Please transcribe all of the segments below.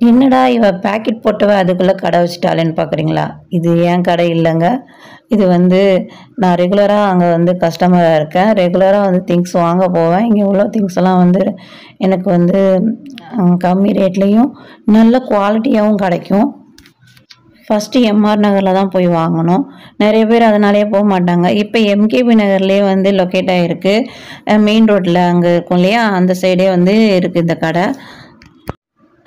என்னடா இவ பேக்கெட் போட்டவ அதுக்குள்ளே கடை வச்சுட்டாளேன்னு பார்க்குறீங்களா? இது என் கடை இல்லைங்க. இது வந்து நான் ரெகுலராக அங்கே வந்து கஸ்டமராக இருக்கேன். ரெகுலராக வந்து திங்ஸ் வாங்க போவேன். இங்கே உள்ள திங்ஸ் எல்லாம் வந்து எனக்கு வந்து கம்மி ரேட்லேயும் நல்ல குவாலிட்டியாகவும் கிடைக்கும். ஃபஸ்ட்டு எம்ஆர் நகரில் தான் போய் வாங்கணும். நிறைய பேர் அதனாலேயே போக மாட்டாங்க. இப்போ எம்கேபி நகர்லேயே வந்து லொக்கேட் ஆகிருக்கு. மெயின் ரோட்டில் அங்கே இருக்கும் இல்லையா, அந்த சைடே வந்து இருக்குது இந்த கடை.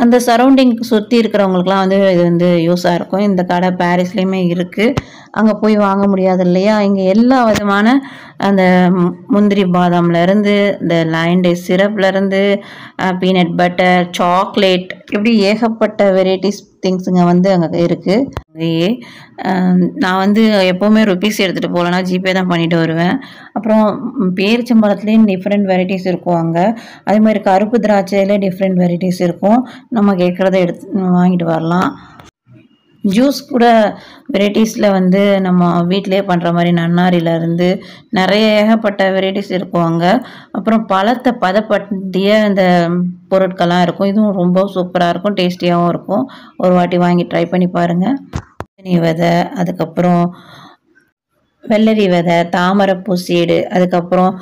அந்த சரௌண்டிங் சுற்றி இருக்கிறவங்களுக்குலாம் வந்து இது வந்து யூஸாக இருக்கும். இந்த கடை பாரிஸ்லேயுமே இருக்குது. அங்கே போய் வாங்க முடியாது இல்லையா? இங்கே எல்லா விதமான அந்த முந்திரி பாதாம்லேருந்து இந்த லைன் டேட்ஸ் சிரப்லேருந்து பீனட் பட்டர், சாக்லேட், இப்படி ஏகப்பட்ட வெரைட்டிஸ் திங்ஸுங்க வந்து அங்கே இருக்குது. அங்கேயே நான் வந்து எப்போவுமே ருப்பீஸ் எடுத்துகிட்டு போகலன்னா ஜிபே தான் பண்ணிட்டு வருவேன். அப்புறம் பேரிச்சம்பழத்துலேயும் டிஃப்ரெண்ட் வெரைட்டிஸ் இருக்கும் அங்கே. அதே மாதிரி கருப்பு திராட்சையில் டிஃப்ரெண்ட் வெரைட்டிஸ் இருக்கும். நம்ம கேட்குறத எடுத்து வாங்கிட்டு வரலாம். ஜூஸ் கூட வெரைட்டிஸில் வந்து நம்ம வீட்டிலே பண்ணுற மாதிரி நன்னாரிலேருந்து நிறைய ஏகப்பட்ட வெரைட்டிஸ் இருக்கும் அங்கே. அப்புறம் பழத்தை பதப்படுத்திய இந்த பொருட்கள்லாம் இருக்கும். இதுவும் ரொம்ப சூப்பராக இருக்கும், டேஸ்டியாகவும் இருக்கும். ஒரு வாட்டி வாங்கி ட்ரை பண்ணி பாருங்கள். விதை, அதுக்கப்புறம் வெள்ளரி விதை, தாமரைப்பூ சீடு, அதுக்கப்புறம்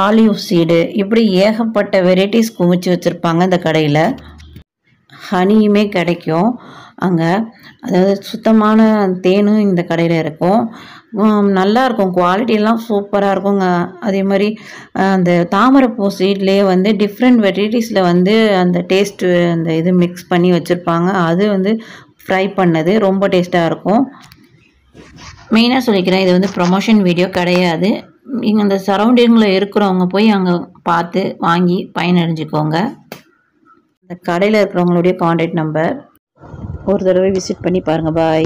ஆலிவ் சீடு, இப்படி ஏகப்பட்ட வெரைட்டிஸ் குமிச்சு வச்சுருப்பாங்க இந்த கடையில். ஹனியுமே கிடைக்கும் அங்கே. அதாவது சுத்தமான தேனும் இந்த கடையில் இருக்கும். நல்லாயிருக்கும், குவாலிட்டியெல்லாம் சூப்பராக இருக்குங்க. அதே மாதிரி அந்த தாமரைப்பூ சீட்லேயே வந்து டிஃப்ரெண்ட் வெரைட்டிஸில் வந்து அந்த டேஸ்ட்டு அந்த இது மிக்ஸ் பண்ணி வச்சுருப்பாங்க. அது வந்து ஃப்ரை பண்ணது ரொம்ப டேஸ்ட்டாக இருக்கும். மெயினாக சொல்லிக்கிறேன், இது வந்து ப்ரொமோஷன் வீடியோ கிடையாது. இங்கே அந்த சரௌண்டிங்கில் இருக்கிறவங்க போய் அங்கே பார்த்து வாங்கி பயனடைஞ்சிக்கோங்க. இந்த கடையில் இருக்கிறவங்களுடைய கான்டாக்ட் நம்பர் ஒரு தடவை விசிட் பண்ணி பாருங்கள். பாய்.